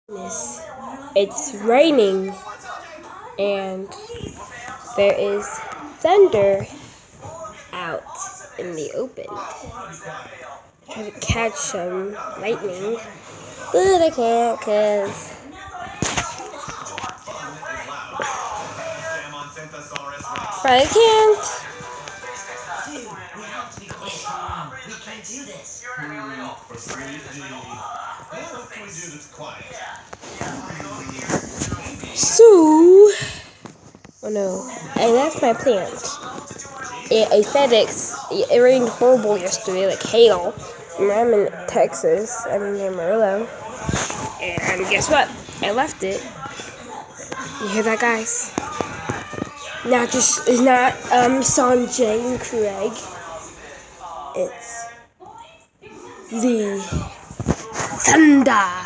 It's raining and there is thunder out in the open. I try to catch some lightning, but I can't but I can't. So, oh no, I left my plant. It rained horrible yesterday, like hail. And I'm in Texas, I'm in Amarillo. And guess what? I left it. You hear that, guys? It's not Sanjay and Craig. It's the thunder.